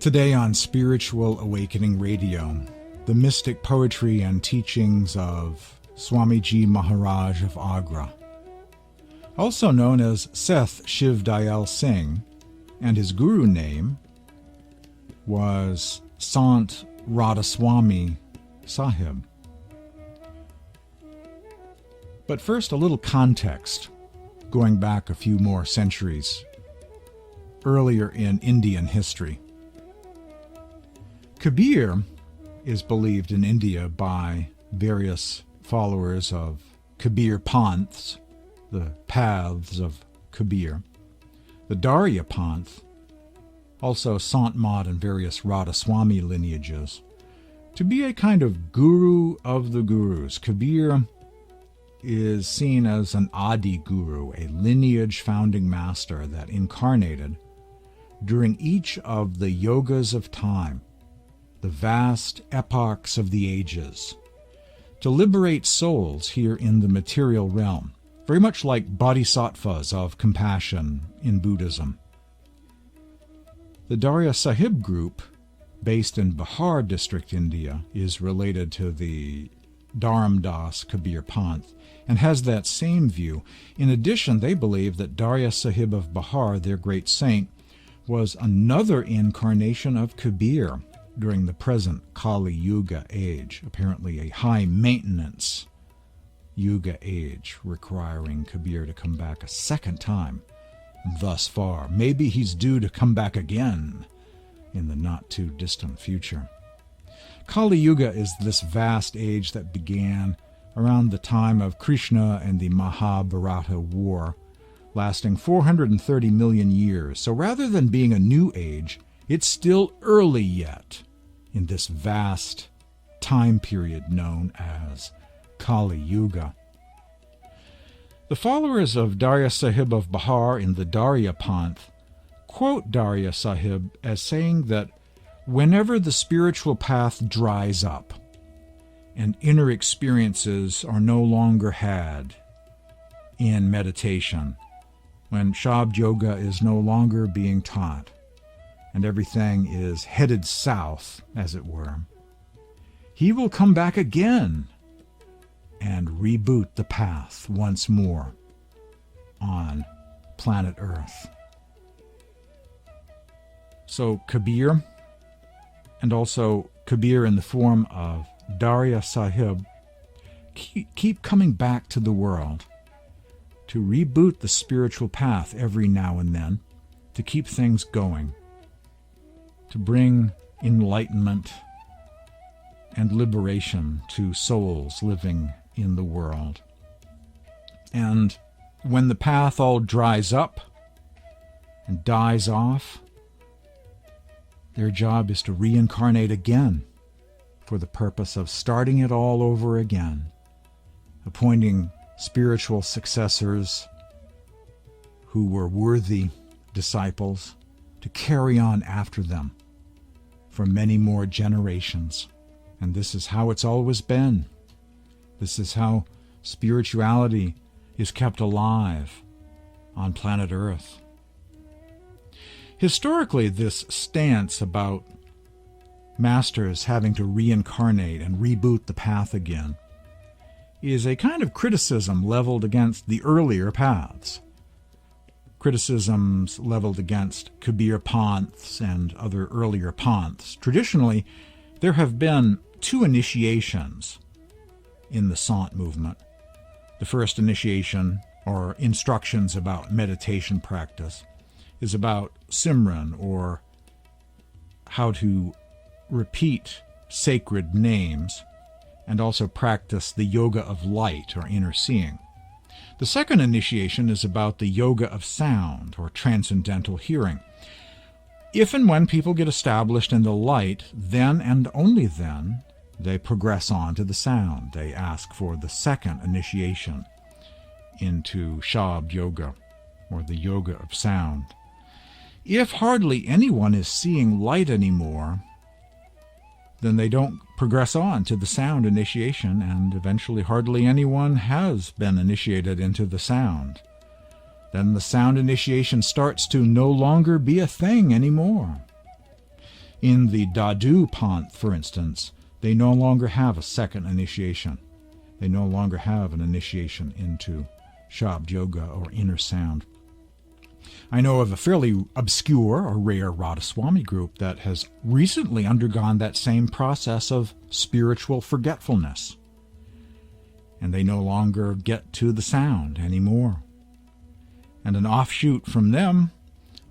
Today on Spiritual Awakening Radio, the mystic poetry and teachings of Soamiji Maharaj of Agra, also known as Seth Shiv Dayal Singh, and his guru name was Sant Radhasoami Sahib. But first, a little context, going back a few more centuries, earlier in Indian history. Kabir is believed in India by various followers of Kabir Panths, the paths of Kabir, the Darya Panth, also Sant Mat and various Radha-Swami lineages, to be a kind of guru of the gurus. Kabir is seen as an Adi Guru, a lineage founding master that incarnated during each of the yogas of time, the vast epochs of the ages, to liberate souls here in the material realm, very much like bodhisattvas of compassion in Buddhism. The Darya Sahib group, based in Bihar district, India, is related to the Dharamdas Kabir Panth and has that same view. In addition, they believe that Darya Sahib of Bihar, their great saint, was another incarnation of Kabir during the present Kali Yuga age, apparently a high-maintenance Yuga age, requiring Kabir to come back a second time thus far. Maybe he's due to come back again in the not-too-distant future. Kali Yuga is this vast age that began around the time of Krishna and the Mahabharata War, lasting 430 million years. So rather than being a new age, it's still early yet in this vast time period known as Kali Yuga. The followers of Darya Sahib of Bihar in the Darya Panth quote Darya Sahib as saying that whenever the spiritual path dries up and inner experiences are no longer had in meditation, when Shabd Yoga is no longer being taught, and everything is headed south, as it were, he will come back again and reboot the path once more on planet Earth. So Kabir, and also Kabir in the form of Darya Sahib, keep coming back to the world to reboot the spiritual path every now and then, to keep things going, to bring enlightenment and liberation to souls living in the world. And when the path all dries up and dies off, their job is to reincarnate again for the purpose of starting it all over again, appointing spiritual successors who were worthy disciples to carry on after them for many more generations. And this is how it's always been. This is how spirituality is kept alive on planet Earth. Historically, this stance about masters having to reincarnate and reboot the path again is a kind of criticism leveled against the earlier paths. Criticisms leveled against Kabir Panths and other earlier Panths. Traditionally, there have been two initiations in the Sant movement. The first initiation, or instructions about meditation practice, is about Simran, or how to repeat sacred names and also practice the yoga of light, or inner seeing. The second initiation is about the yoga of sound, or transcendental hearing. If and when people get established in the light, then and only then they progress on to the sound. They ask for the second initiation into Shabd Yoga, or the yoga of sound. If hardly anyone is seeing light anymore, then they don't progress on to the sound initiation, and eventually hardly anyone has been initiated into the sound. Then the sound initiation starts to no longer be a thing anymore. In the Dadu Panth, for instance, they no longer have a second initiation. They no longer have an initiation into Shabd Yoga or inner sound. I know of a fairly obscure or rare Radha-Swami group that has recently undergone that same process of spiritual forgetfulness. And they no longer get to the sound anymore. And an offshoot from them,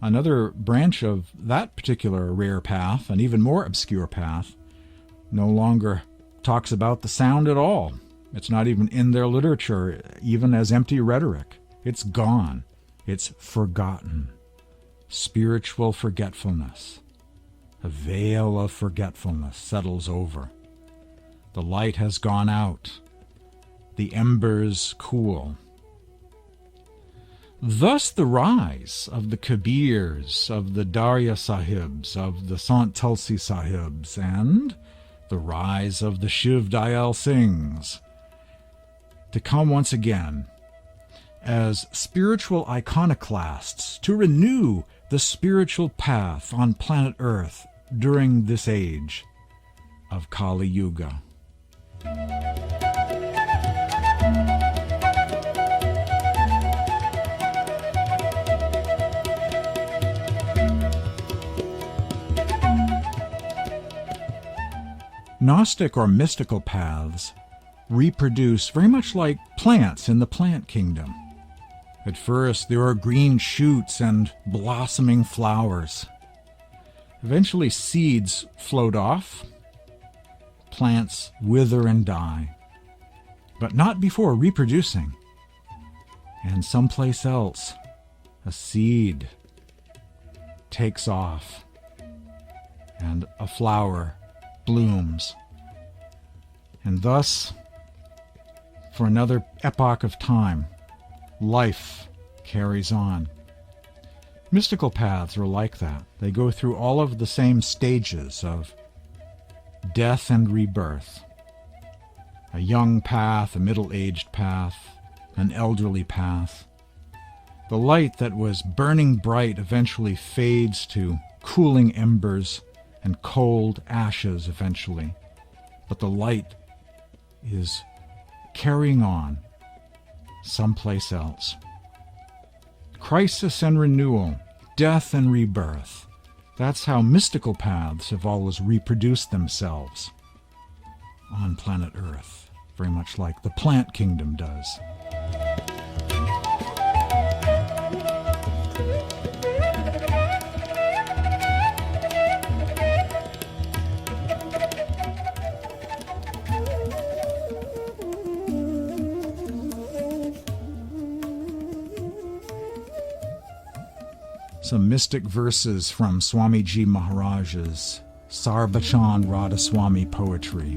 another branch of that particular rare path, an even more obscure path, no longer talks about the sound at all. It's not even in their literature, even as empty rhetoric. It's gone. It's forgotten. Spiritual forgetfulness. A veil of forgetfulness settles over. The light has gone out. The embers cool. Thus the rise of the Kabirs, of the Darya Sahibs, of the Sant Tulsi Sahibs, and the rise of the Shiv Dayal Singhs, to come once again as spiritual iconoclasts to renew the spiritual path on planet Earth during this age of Kali Yuga. Gnostic or mystical paths reproduce very much like plants in the plant kingdom. At first, there are green shoots and blossoming flowers. Eventually, seeds float off. Plants wither and die, but not before reproducing. And someplace else, a seed takes off, and a flower blooms. And thus, for another epoch of time, life carries on. Mystical paths are like that. They go through all of the same stages of death and rebirth. A young path, a middle-aged path, an elderly path. The light that was burning bright eventually fades to cooling embers and cold ashes eventually. But the light is carrying on someplace else. Crisis and renewal, death and rebirth. That's how mystical paths have always reproduced themselves on planet Earth, very much like the plant kingdom does. Some mystic verses from Soamiji Maharaj's Sar Bachan Radhasoami poetry.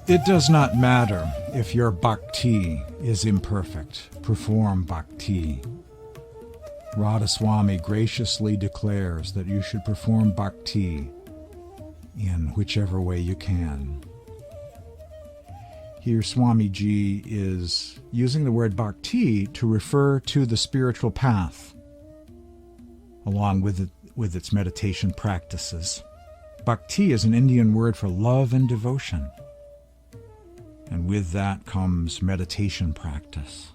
It does not matter if your bhakti is imperfect. Perform bhakti. Radhasoami graciously declares that you should perform bhakti in whichever way you can. Here Soami Ji is using the word bhakti to refer to the spiritual path, along with its meditation practices. Bhakti is an Indian word for love and devotion, and with that comes meditation practice.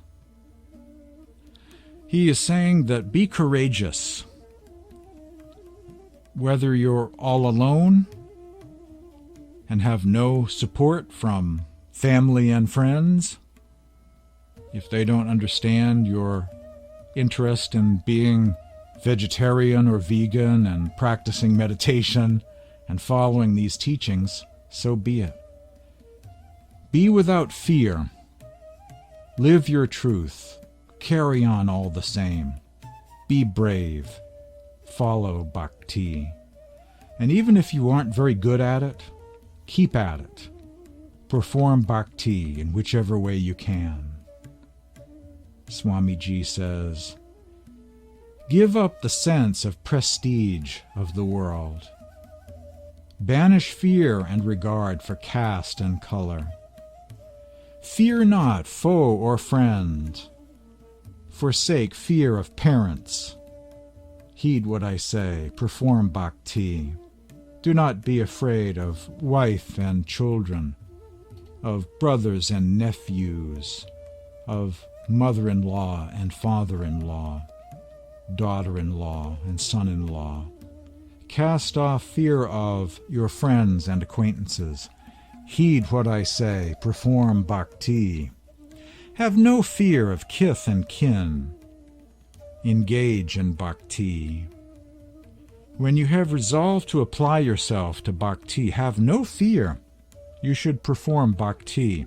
He is saying that be courageous, whether you're all alone and have no support from family and friends, if they don't understand your interest in being vegetarian or vegan and practicing meditation and following these teachings, so be it. Be without fear. Live your truth. Carry on all the same. Be brave. Follow bhakti. And even if you aren't very good at it, keep at it. Perform bhakti in whichever way you can. Swami Ji says, give up the sense of prestige of the world. Banish fear and regard for caste and color. Fear not foe or friend. Forsake fear of parents. Heed what I say, perform bhakti. Do not be afraid of wife and children, of brothers and nephews, of mother-in-law and father-in-law, daughter-in-law and son-in-law. Cast off fear of your friends and acquaintances. Heed what I say, perform bhakti. Have no fear of kith and kin. Engage in bhakti. When you have resolved to apply yourself to bhakti, have no fear. You should perform bhakti.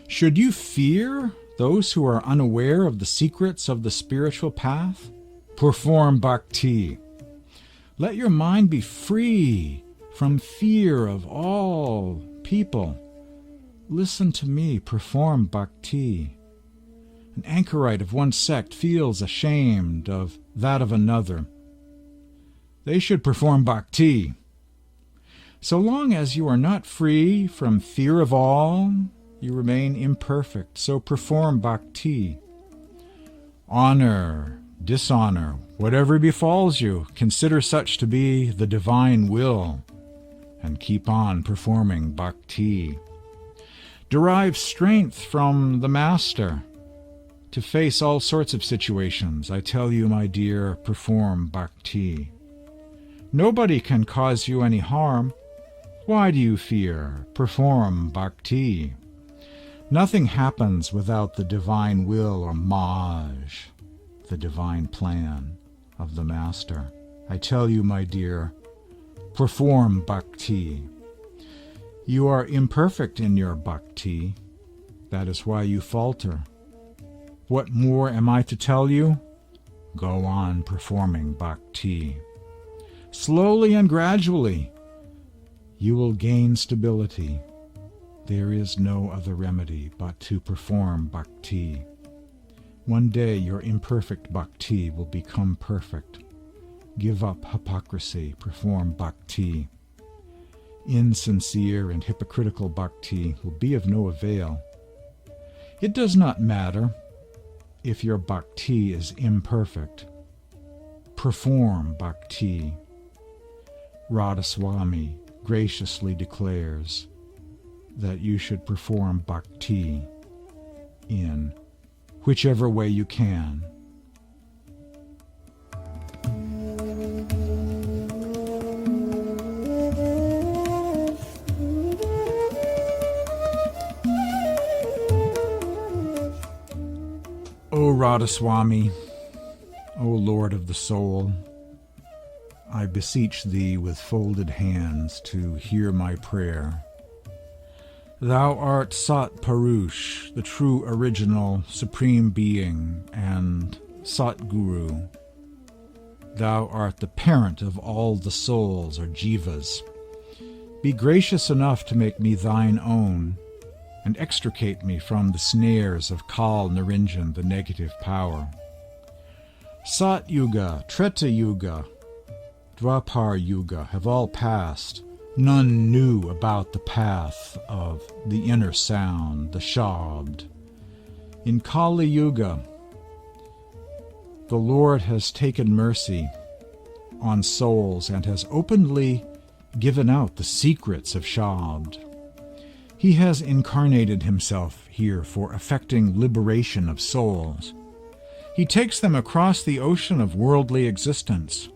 Should you fear those who are unaware of the secrets of the spiritual path? Perform bhakti. Let your mind be free from fear of all people. Listen to me, perform bhakti. An anchorite of one sect feels ashamed of that of another. They should perform bhakti. So long as you are not free from fear of all, you remain imperfect, so perform bhakti. Honor, dishonor, whatever befalls you, consider such to be the divine will, and keep on performing bhakti. Derive strength from the Master to face all sorts of situations. I tell you, my dear, perform bhakti. Nobody can cause you any harm. Why do you fear? Perform bhakti. Nothing happens without the divine will or maj, the divine plan of the Master. I tell you, my dear, perform bhakti. You are imperfect in your bhakti. That is why you falter. What more am I to tell you? Go on performing bhakti. Slowly and gradually, you will gain stability. There is no other remedy but to perform bhakti. One day your imperfect bhakti will become perfect. Give up hypocrisy, perform bhakti. Insincere and hypocritical bhakti will be of no avail. It does not matter if your bhakti is imperfect. Perform bhakti. Radha-Swami graciously declares that you should perform bhakti in whichever way you can. O Radha-Swami, O Lord of the soul, I beseech thee with folded hands to hear my prayer. Thou art Sat Purush, the true original supreme being, and Sat Guru. Thou art the parent of all the souls or jivas. Be gracious enough to make me thine own, and extricate me from the snares of Kal Niranjan, the negative power. Sat Yuga, Treta Yuga, Dwapar Yuga have all passed. None knew about the path of the inner sound, the Shabd. In Kali Yuga, the Lord has taken mercy on souls and has openly given out the secrets of Shabd. He has incarnated himself here for effecting liberation of souls. He takes them across the ocean of worldly existence,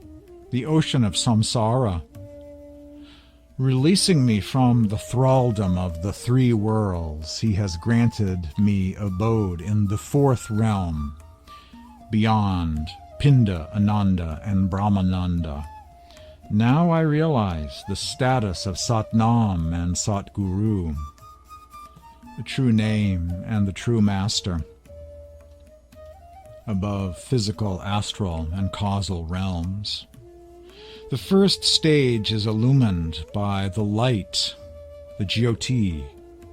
the ocean of samsara, releasing me from the thraldom of the three worlds. He has granted me abode in the fourth realm, beyond Pinda, Ananda, and Brahmananda. Now I realize the status of Satnam and Satguru, the true name and the true master, above physical, astral, and causal realms. The first stage is illumined by the light, the jyoti,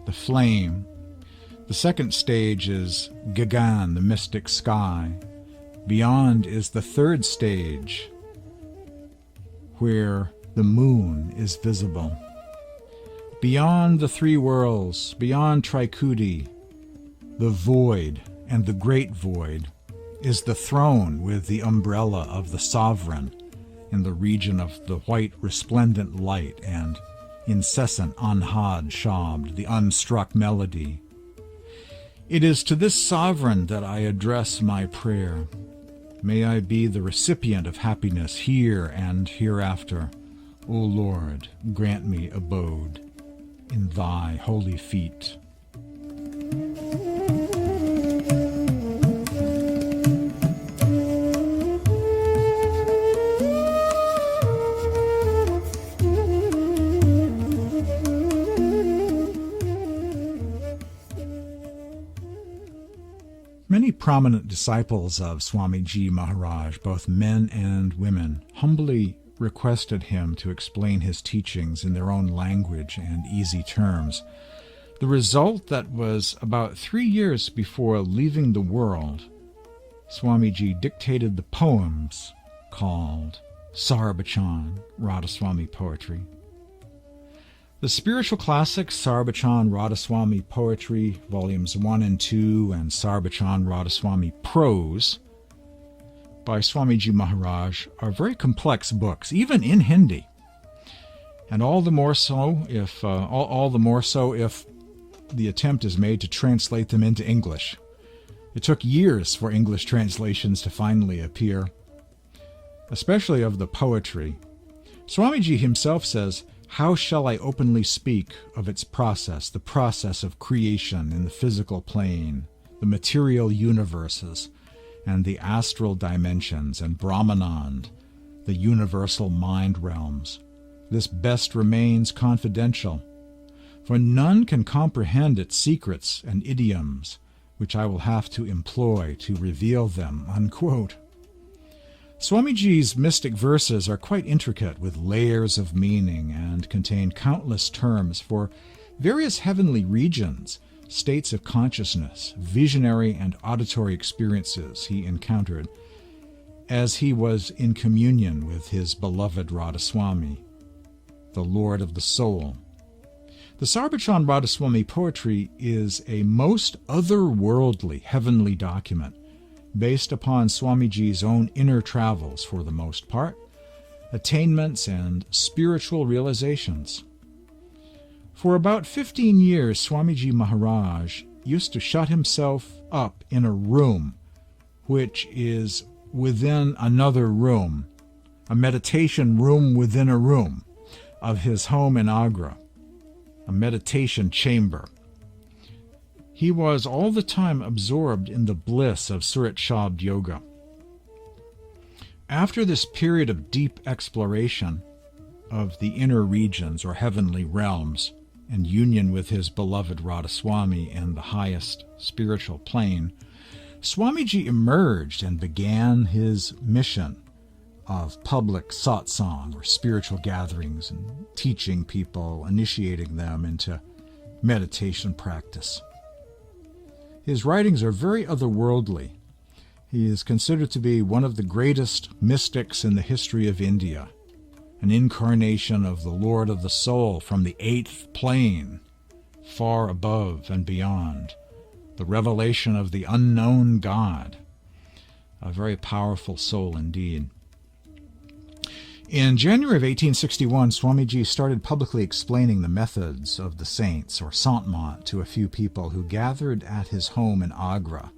the flame. The second stage is Gagan, the mystic sky. Beyond is the third stage, where the moon is visible. Beyond the three worlds, beyond Trikudi, the void and the great void, is the throne with the umbrella of the sovereign in the region of the white resplendent light and incessant anhad shabd, the unstruck melody. It is to this sovereign that I address my prayer. May I be the recipient of happiness here and hereafter. O Lord, grant me abode in thy holy feet. Many prominent disciples of Soamiji Maharaj, both men and women, humbly requested him to explain his teachings in their own language and easy terms. The result, that was about 3 years before leaving the world, Swamiji dictated the poems called Sar Bachan Radhasoami Poetry. The spiritual classics Sar Bachan Radhasoami Poetry, Volumes 1 and 2, and Sar Bachan Radhasoami Prose by Soamiji Maharaj are very complex books, even in Hindi, and all the more so if the attempt is made to translate them into English. It took years for English translations to finally appear, especially of the poetry. Swamiji himself says, "How shall I openly speak of its process, the process of creation in the physical plane, the material universes, and the astral dimensions, and Brahmanand, the universal mind realms? This best remains confidential, for none can comprehend its secrets and idioms, which I will have to employ to reveal them." Unquote. Swamiji's mystic verses are quite intricate with layers of meaning and contain countless terms for various heavenly regions, states of consciousness, visionary and auditory experiences he encountered as he was in communion with his beloved Radha-Swami, the Lord of the Soul. The Sar Bachan Radhasoami poetry is a most otherworldly, heavenly document, based upon Swamiji's own inner travels for the most part, attainments and spiritual realizations. For about 15 years, Soamiji Maharaj used to shut himself up in a room, which is within another room, a meditation room within a room of his home in Agra, a meditation chamber. He was all the time absorbed in the bliss of Surat Shabd yoga. After this period of deep exploration of the inner regions or heavenly realms and union with his beloved Radha-Swami in the highest spiritual plane, Swamiji emerged and began his mission of public satsang, or spiritual gatherings, and teaching people, initiating them into meditation practice. His writings are very otherworldly. He is considered to be one of the greatest mystics in the history of India, an incarnation of the Lord of the Soul from the 8th plane, far above and beyond, the revelation of the unknown God, a very powerful soul indeed. In January of 1861, Swamiji started publicly explaining the methods of the saints, or Sant Mat, to a few people who gathered at his home in Agra.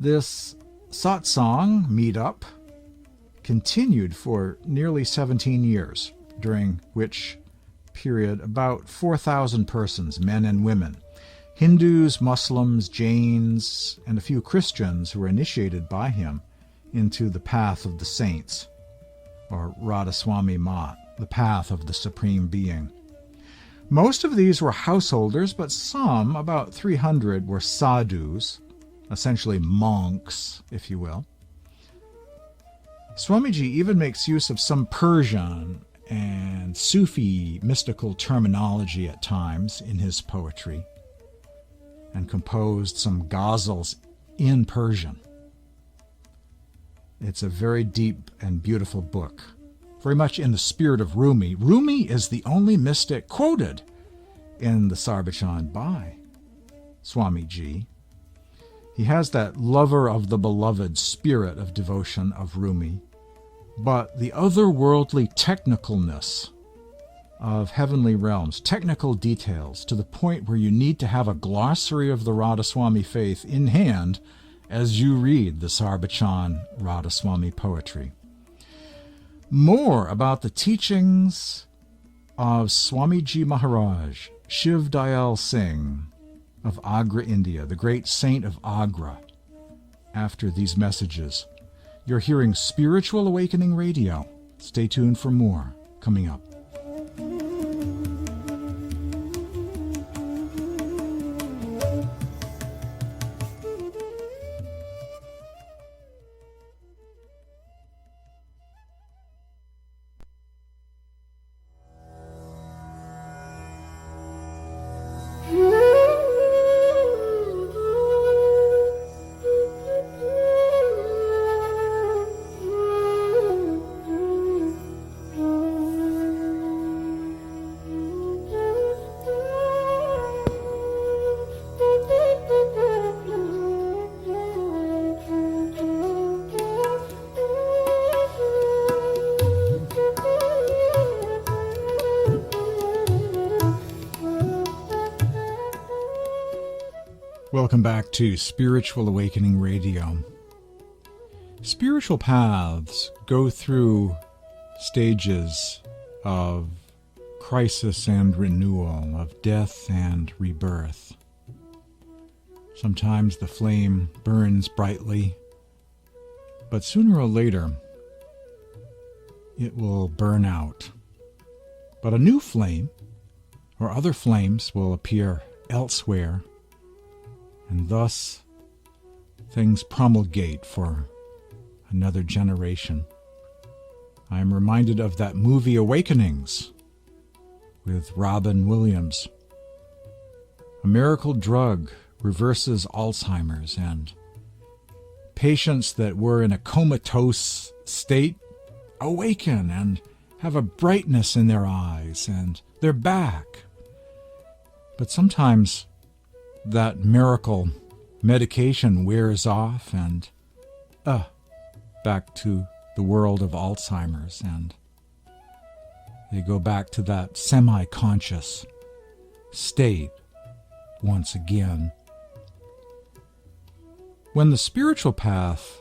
This satsang meet-up continued for nearly 17 years, during which period about 4,000 persons, men and women, Hindus, Muslims, Jains, and a few Christians who were initiated by him into the path of the saints, or Radhasoami Mat, the path of the Supreme Being. Most of these were householders, but some, about 300, were sadhus, essentially monks, if you will. Swamiji even makes use of some Persian and Sufi mystical terminology at times in his poetry, and composed some ghazals in Persian. It's a very deep and beautiful book very much in the spirit of Rumi. Rumi is the only mystic quoted in the Sar Bachan by Soami Ji. He has that lover of the beloved spirit of devotion of Rumi, but the otherworldly technicalness of heavenly realms, technical details, to the point where you need to have a glossary of the Radha-Swami faith in hand as you read the Sar Bachan Radhasoami poetry. More about the teachings of Soamiji Maharaj, Shiv Dayal Singh of Agra, India, the great saint of Agra, after these messages. You're hearing Spiritual Awakening Radio. Stay tuned for more coming up. Welcome back to Spiritual Awakening Radio. Spiritual paths go through stages of crisis and renewal, of death and rebirth. Sometimes the flame burns brightly, but sooner or later it will burn out. But a new flame or other flames will appear elsewhere, and thus things promulgate for another generation. I am reminded of that movie Awakenings with Robin Williams. A miracle drug reverses Alzheimer's, and patients that were in a comatose state awaken and have a brightness in their eyes, and they're back. But sometimes that miracle medication wears off, and back to the world of Alzheimer's, and they go back to that semi-conscious state once again. When the spiritual path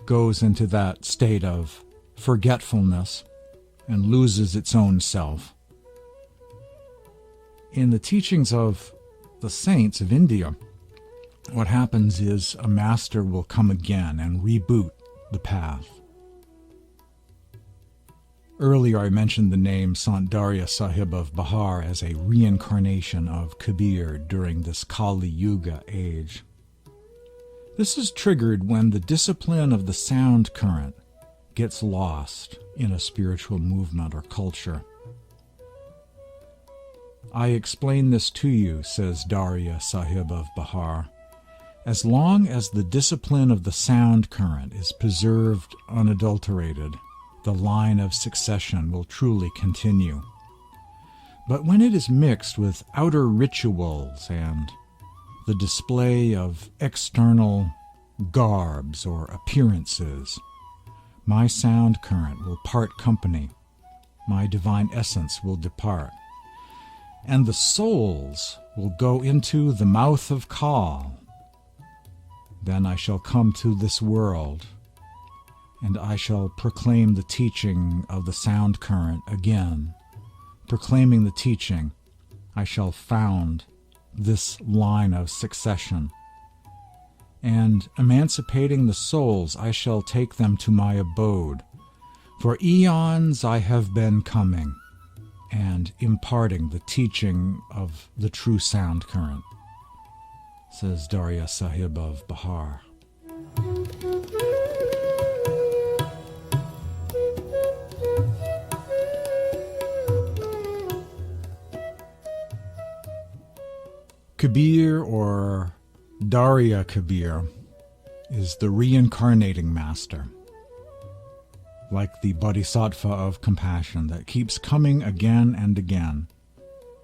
goes into that state of forgetfulness and loses its own self, in the teachings of the saints of India, what happens is a master will come again and reboot the path. Earlier I mentioned the name Sant Darya Sahib of Bihar as a reincarnation of Kabir during this Kali Yuga age. This is triggered when the discipline of the sound current gets lost in a spiritual movement or culture. I explain this to you, says Darya Sahib of Bihar. As long as the discipline of the sound current is preserved unadulterated, the line of succession will truly continue. But when it is mixed with outer rituals and the display of external garbs or appearances, my sound current will part company, my divine essence will depart, and the souls will go into the mouth of Kal. Then I shall come to this world, and I shall proclaim the teaching of the sound current again. Proclaiming the teaching, I shall found this line of succession. And emancipating the souls, I shall take them to my abode. For eons I have been coming, and imparting the teaching of the true sound current, says Darya Sahib of Bihar. Kabir, or Darya Kabir, is the reincarnating master, like the bodhisattva of compassion that keeps coming again and again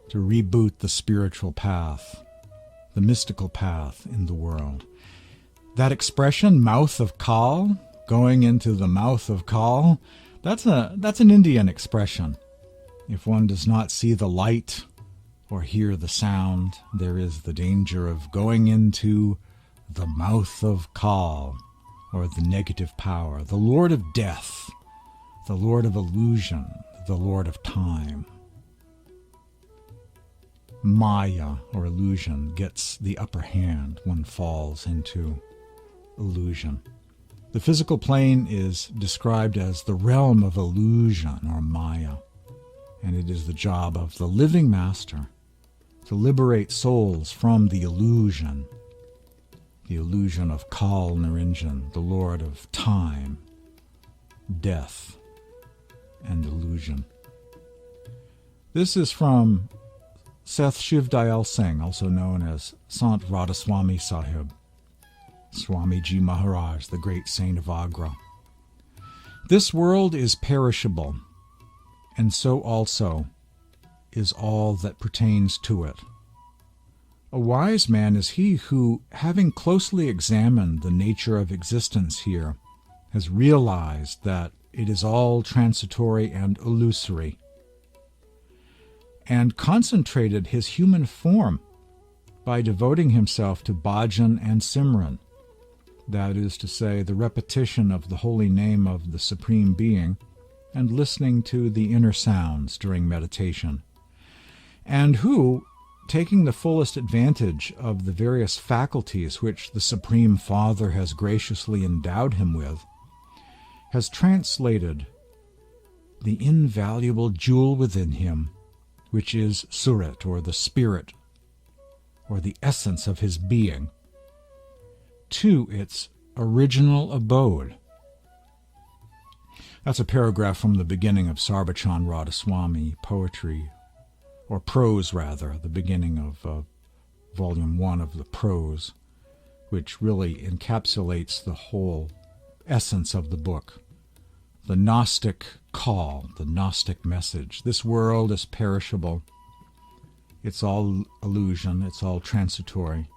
to reboot the spiritual path, the mystical path in the world. That expression, mouth of Kal, going into the mouth of Kal, that's an Indian expression. If one does not see the light or hear the sound, there is the danger of going into the mouth of Kal, or the negative power, the Lord of death, the Lord of illusion, the Lord of time. Maya, or illusion, gets the upper hand. One falls into illusion. The physical plane is described as the realm of illusion, or Maya, and it is the job of the living master to liberate souls from the illusion of Kal Niranjan, the Lord of time, death, and illusion. This is from Seth Shiv Dayal Singh, also known as Sant Radhasoami Sahib, Soamiji Maharaj, the great saint of Agra. This world is perishable, and so also is all that pertains to it. A wise man is he who, having closely examined the nature of existence here, has realized that it is all transitory and illusory, and concentrated his human form by devoting himself to bhajan and simran, that is to say, the repetition of the holy name of the Supreme Being, and listening to the inner sounds during meditation, and who, taking the fullest advantage of the various faculties which the Supreme Father has graciously endowed him with, has translated the invaluable jewel within him, which is Surat, or the spirit, or the essence of his being, to its original abode. That's a paragraph from the beginning of Sar Bachan Radhasoami poetry, or prose rather, the beginning of volume 1 of the prose, which really encapsulates the whole essence of the book. The Gnostic call, the Gnostic message. This world is perishable. It's all illusion. It's all transitory.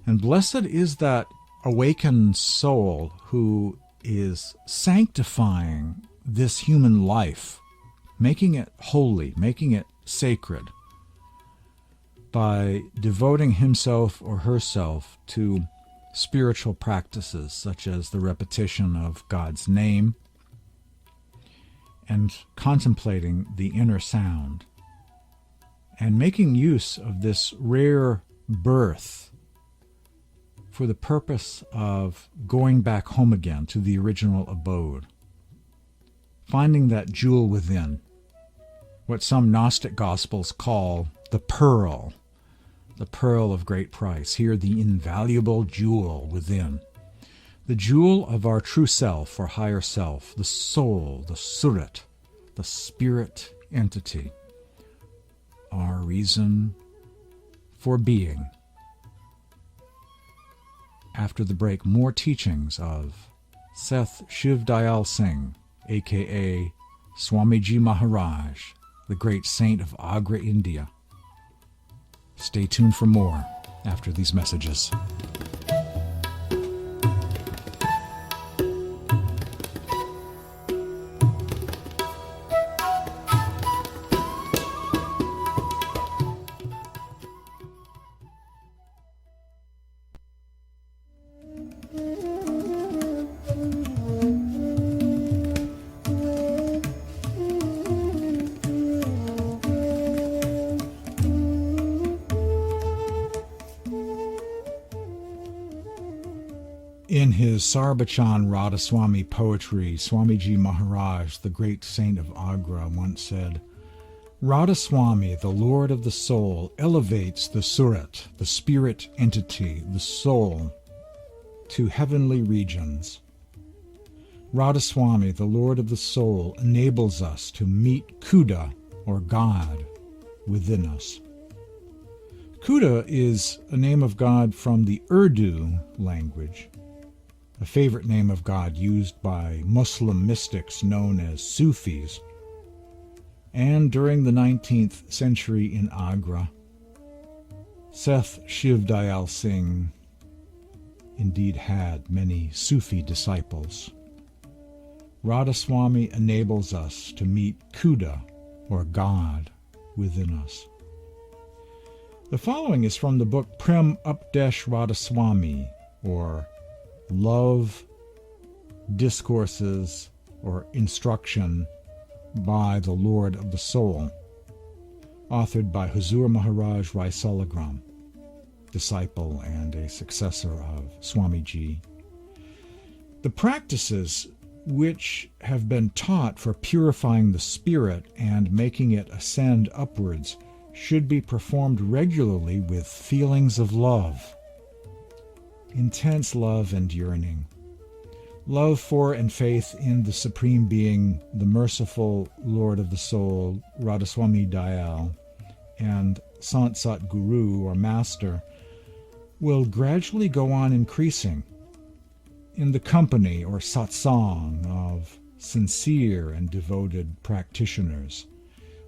And blessed is that awakened soul who is sanctifying this human life, making it holy, making it sacred, by devoting himself or herself to spiritual practices such as the repetition of God's name and contemplating the inner sound, and making use of this rare birth for the purpose of going back home again to the original abode, finding that jewel within, what some Gnostic Gospels call the pearl of great price. Here, the invaluable jewel within, the jewel of our true self or higher self, the soul, the Surat, the spirit entity, our reason for being. After the break, more teachings of Seth Shiv Dayal Singh, a.k.a. Soamiji Maharaj, the great saint of Agra, India. Stay tuned for more after these messages. In his Sar Bachan Radhasoami poetry, Soamiji Maharaj, the great saint of Agra, once said, Radha-Swami, the Lord of the soul, elevates the Surat, the spirit entity, the soul, to heavenly regions. Radha-Swami, the Lord of the soul, enables us to meet Khuda, or God, within us. Khuda is a name of God from the Urdu language, a favorite name of God used by Muslim mystics known as Sufis. And during the 19th century in Agra, Seth Shiv Dayal Singh indeed had many Sufi disciples. Radha-Swami enables us to meet Khuda, or God, within us. The following is from the book Prem Updesh Radhasoami, or Love, Discourses, or Instruction by the Lord of the Soul, authored by Huzur Maharaj Raisalagram, disciple and a successor of Soami Ji. The practices which have been taught for purifying the spirit and making it ascend upwards should be performed regularly with feelings of love, intense love and yearning, love for and faith in the Supreme Being, the merciful Lord of the Soul, Radha-Swami Dayal, and Sant Sat Guru, or Master, will gradually go on increasing in the company, or Satsang, of sincere and devoted practitioners.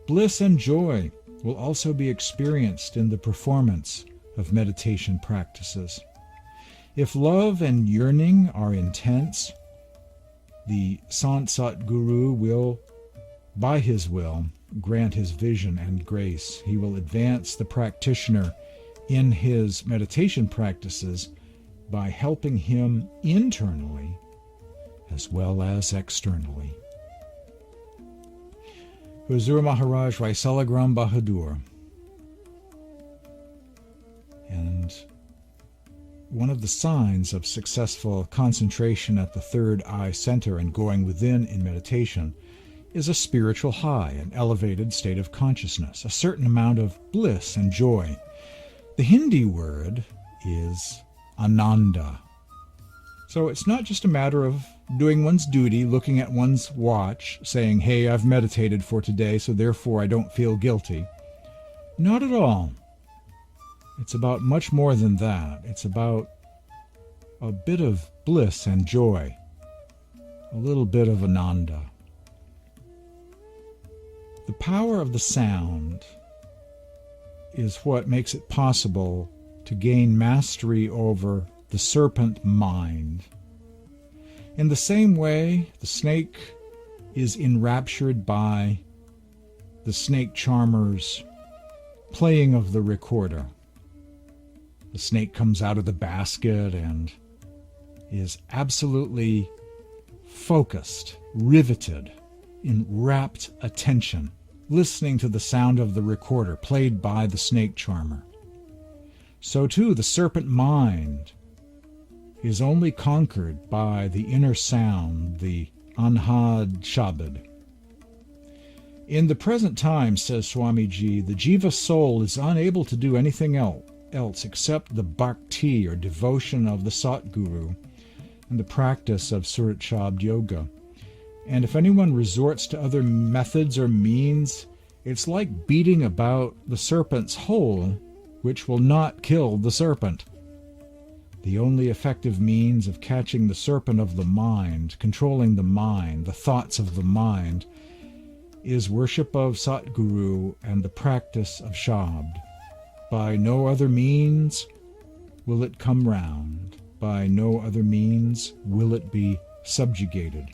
Bliss and joy will also be experienced in the performance of meditation practices. If love and yearning are intense, the Sant Sat Guru will, by his will, grant his vision and grace. He will advance the practitioner in his meditation practices by helping him internally as well as externally. Huzur Maharaj Raisalagram Bahadur. And one of the signs of successful concentration at the third eye center and going within in meditation is a spiritual high, an elevated state of consciousness, a certain amount of bliss and joy. The Hindi word is Ananda. So it's not just a matter of doing one's duty, looking at one's watch, saying, hey, I've meditated for today, so therefore I don't feel guilty. Not at all. It's about much more than that. It's about a bit of bliss and joy, a little bit of Ananda. The power of the sound is what makes it possible to gain mastery over the serpent mind. In the same way, the snake is enraptured by the snake charmer's playing of the recorder. The snake comes out of the basket and is absolutely focused, riveted, in rapt attention, listening to the sound of the recorder played by the snake charmer. So too, the serpent mind is only conquered by the inner sound, the Anhad Shabd. In the present time, says Swami Ji, the jiva soul is unable to do anything else except the bhakti, or devotion, of the Satguru and the practice of Surat Shabd Yoga. And if anyone resorts to other methods or means, it's like beating about the serpent's hole, which will not kill the serpent. The only effective means of catching the serpent of the mind, controlling the mind, the thoughts of the mind, is worship of Satguru and the practice of Shabd. By no other means will it come round. By no other means will it be subjugated.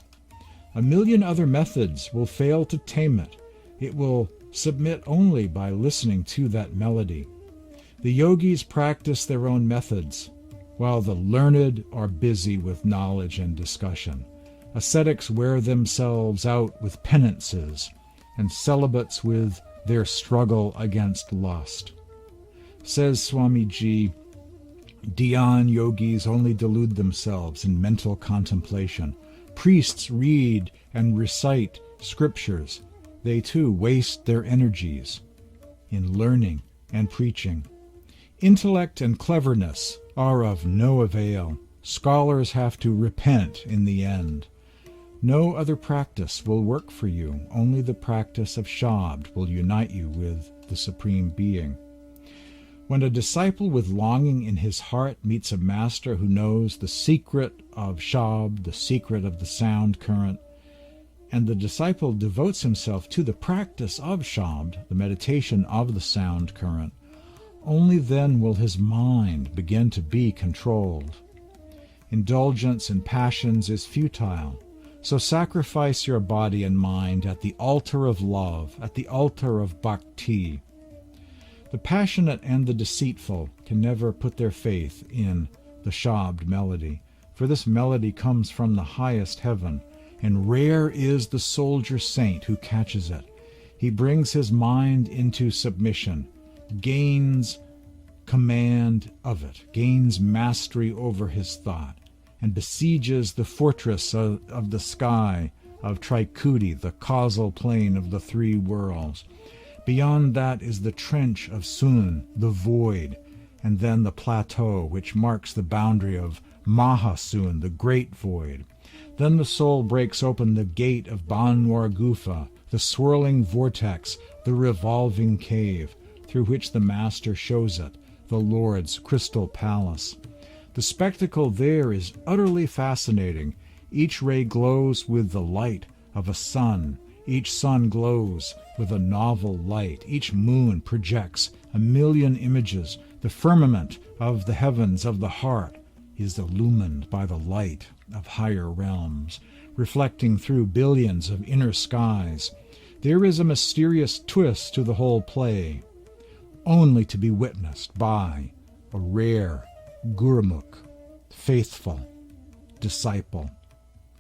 A million other methods will fail to tame it. It will submit only by listening to that melody. The yogis practice their own methods, while the learned are busy with knowledge and discussion. Ascetics wear themselves out with penances, and celibates with their struggle against lust. Says Swami Ji, Dhyan yogis only delude themselves in mental contemplation. Priests read and recite scriptures. They too waste their energies in learning and preaching. Intellect and cleverness are of no avail. Scholars have to repent in the end. No other practice will work for you. Only the practice of Shabd will unite you with the Supreme Being. When a disciple with longing in his heart meets a master who knows the secret of Shabd, the secret of the sound current, and the disciple devotes himself to the practice of Shabd, the meditation of the sound current, only then will his mind begin to be controlled. Indulgence in passions is futile, so sacrifice your body and mind at the altar of love, at the altar of bhakti. The passionate and the deceitful can never put their faith in the Shabd melody, for this melody comes from the highest heaven, and rare is the soldier saint who catches it. He brings his mind into submission, gains command of it, gains mastery over his thought, and besieges the fortress of the sky of Trikuti, the causal plane of the three worlds. Beyond that is the trench of Sun, the void, and then the plateau which marks the boundary of Mahasun, the great void. Then the soul breaks open the gate of Banwar Gufa, the swirling vortex, the revolving cave, through which the Master shows it, the Lord's crystal palace. The spectacle there is utterly fascinating. Each ray glows with the light of a sun. Each sun glows with a novel light. Each moon projects a million images. The firmament of the heavens of the heart is illumined by the light of higher realms, reflecting through billions of inner skies. There is a mysterious twist to the whole play, only to be witnessed by a rare Gurumukh, faithful disciple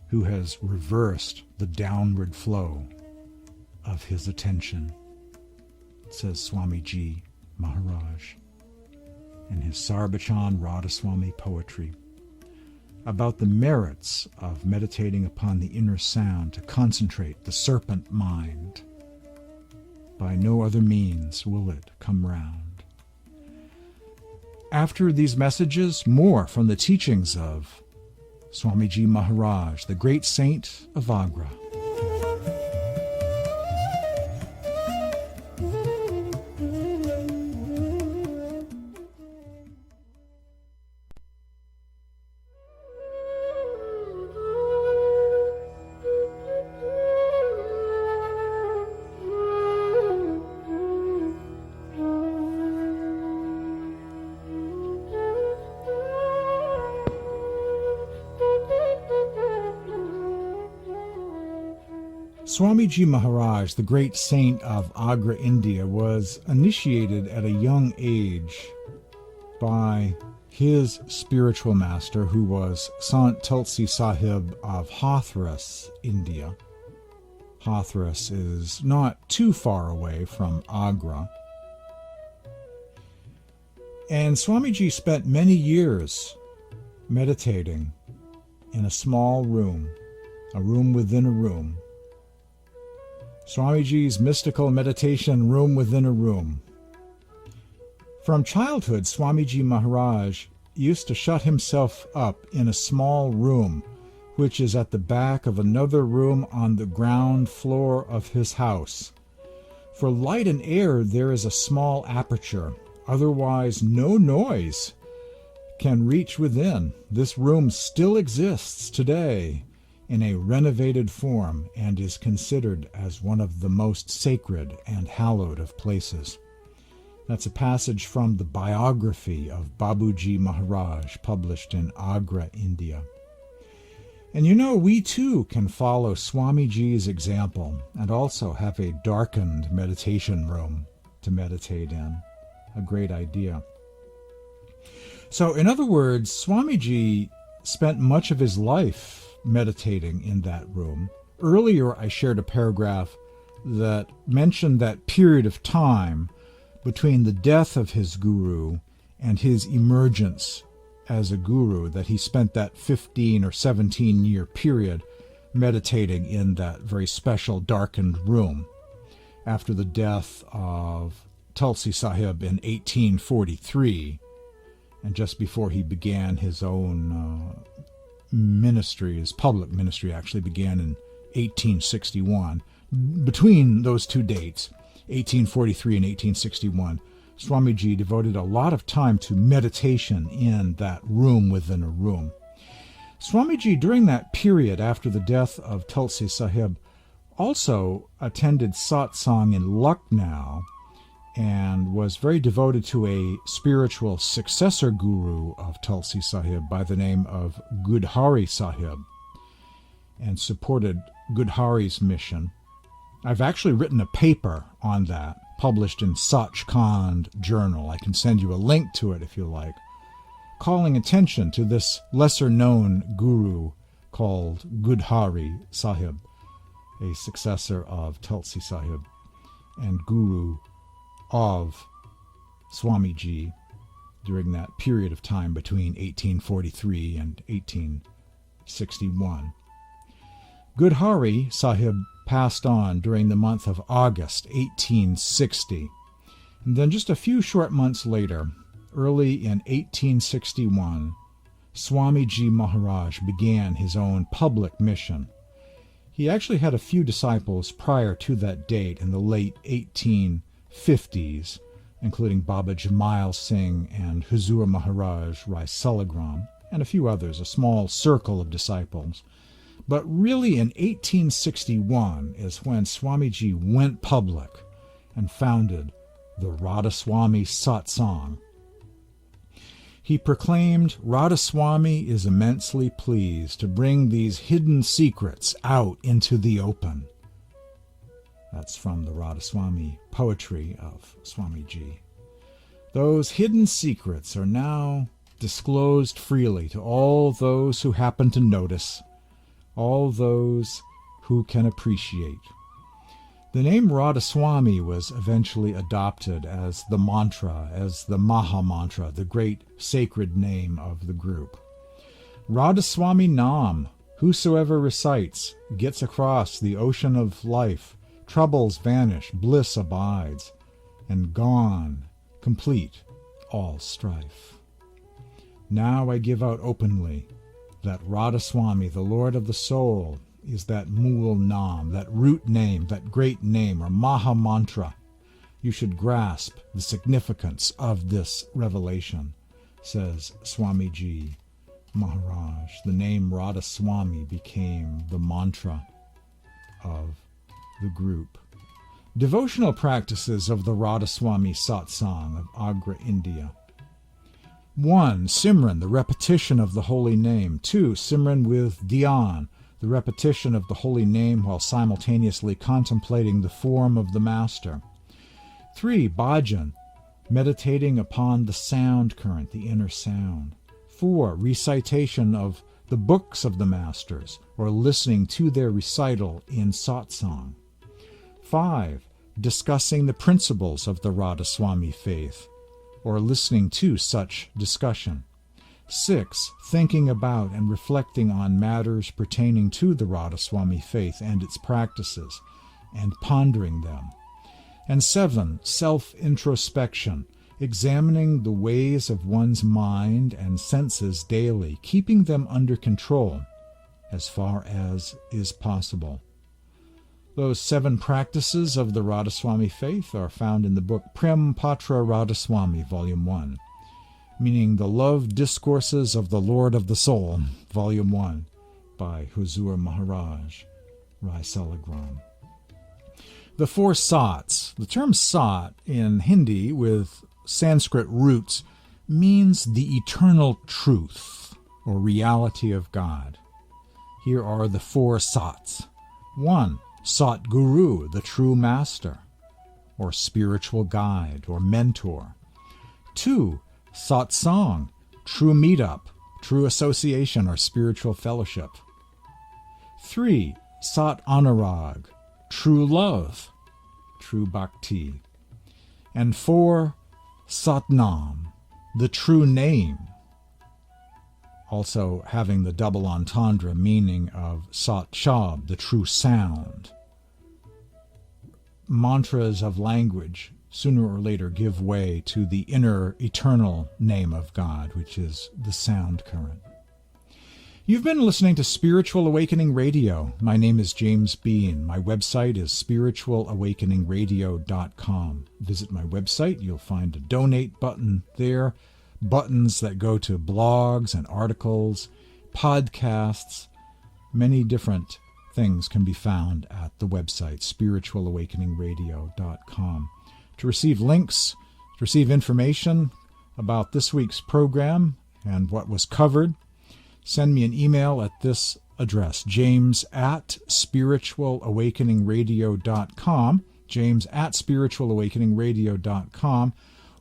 who has reversed the downward flow of his attention, says Soamiji Maharaj in his Sar Bachan Radhasoami poetry, about the merits of meditating upon the inner sound to concentrate the serpent mind. By no other means will it come round. After these messages, more from the teachings of Soamiji Maharaj, the great saint of Agra. Soamiji Maharaj, the great saint of Agra, India, was initiated at a young age by his spiritual master, who was Sant Tulsi Sahib of Hathras, India. Hathras is not too far away from Agra. And Swamiji spent many years meditating in a small room, a room within a room. Swamiji's mystical meditation room within a room. From childhood, Swamiji Maharaj used to shut himself up in a small room, which is at the back of another room on the ground floor of his house. For light and air, there is a small aperture. Otherwise, no noise can reach within. This room still exists today in a renovated form and is considered as one of the most sacred and hallowed of places. That's a passage from the Biography of Babuji Maharaj, published in Agra, India. And you know, we too can follow Swamiji's example and also have a darkened meditation room to meditate in. A great idea. So, in other words, Swamiji spent much of his life meditating in that room. Earlier, I shared a paragraph that mentioned that period of time between the death of his guru and his emergence as a guru, that he spent that 15 or 17-year period meditating in that very special darkened room after the death of Tulsi Sahib in 1843, and just before he began his own ministry. His public ministry actually began in 1861. Between those two dates, 1843 and 1861, Swamiji devoted a lot of time to meditation in that room within a room. Swamiji, during that period after the death of Tulsi Sahib, also attended satsang in Lucknow and was very devoted to a spiritual successor guru of Tulsi Sahib by the name of Gudhari Sahib, and supported Gudhari's mission. I've actually written a paper on that, published in Sachkhand Journal. I can send you a link to it if you like, calling attention to this lesser-known guru called Gudhari Sahib, a successor of Tulsi Sahib and guru of Swamiji during that period of time between 1843 and 1861. Gudhari Sahib passed on during the month of August 1860, and then just a few short months later, early in 1861, Soamiji Maharaj began his own public mission. He actually had a few disciples prior to that date in the late 1850s, including Baba Jamal Singh and Huzur Maharaj Rai Salagram, and a few others, a small circle of disciples. But really in 1861 is when Swamiji went public and founded the Radha-Swami Satsang. He proclaimed, Radha-Swami is immensely pleased to bring these hidden secrets out into the open. That's from the Radha-Swami poetry of Swamiji. Those hidden secrets are now disclosed freely to all those who happen to notice, all those who can appreciate. The name Radha-Swami was eventually adopted as the mantra, as the Maha Mantra, the great sacred name of the group. Radha-Swami Nam, whosoever recites, gets across the ocean of life, troubles vanish, bliss abides, and gone, complete, all strife. Now I give out openly that Radha-Swami, the Lord of the soul, is that Mool Nam, that root name, that great name, or Maha Mantra. You should grasp the significance of this revelation, says Swamiji Maharaj. The name Radha-Swami became the mantra of the group. Devotional practices of the Radha-Swami Satsang of Agra, India. 1. Simran, the repetition of the holy name. 2. Simran with dhyan, the repetition of the holy name while simultaneously contemplating the form of the Master. 3. Bhajan, meditating upon the sound current, the inner sound. 4. Recitation of the books of the Masters, or listening to their recital in satsang. 5. Discussing the principles of the Radha-Swami faith, or listening to such discussion. 6. Thinking about and reflecting on matters pertaining to the Radha-Swami faith and its practices, and pondering them. And 7. Self-introspection, examining the ways of one's mind and senses daily, keeping them under control as far as is possible. Those 7 practices of the Radha-Swami faith are found in the book Prem Patra Radha-Swami, Volume 1, meaning the Love Discourses of the Lord of the Soul, Volume 1, by Huzur Maharaj Rai Salagram. The 4 Sats. The term Sat in Hindi with Sanskrit roots means the eternal truth or reality of God. Here are the 4 Sats. 1. Sat Guru, the true master, or spiritual guide, or mentor. 2. Satsang, true meetup, true association, or spiritual fellowship. 3. Sat Anurag, true love, true bhakti. And 4. Satnam, the true name, also having the double entendre meaning of Sat Shabd, the true sound. Mantras of language sooner or later give way to the inner eternal name of God, which is the sound current. You've been listening to Spiritual Awakening Radio. My name is James Bean. My website is spiritualawakeningradio.com. Visit my website. You'll find a donate button there, buttons that go to blogs and articles, podcasts. Many different things can be found at the website, spiritualawakeningradio.com. To receive links, to receive information about this week's program and what was covered, send me an email at this address, james@spiritualawakeningradio.com, james@spiritualawakeningradio.com,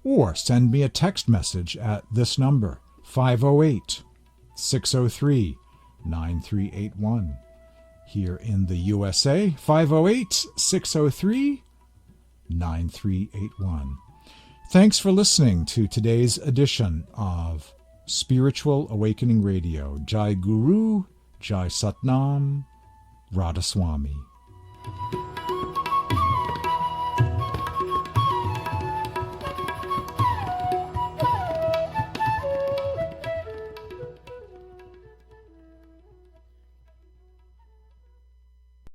or send me a text message at this number, 508-603-9381. Here in the USA, 508-603-9381. Thanks for listening to today's edition of Spiritual Awakening Radio. Jai Guru, Jai Satnam, Radha-Swami.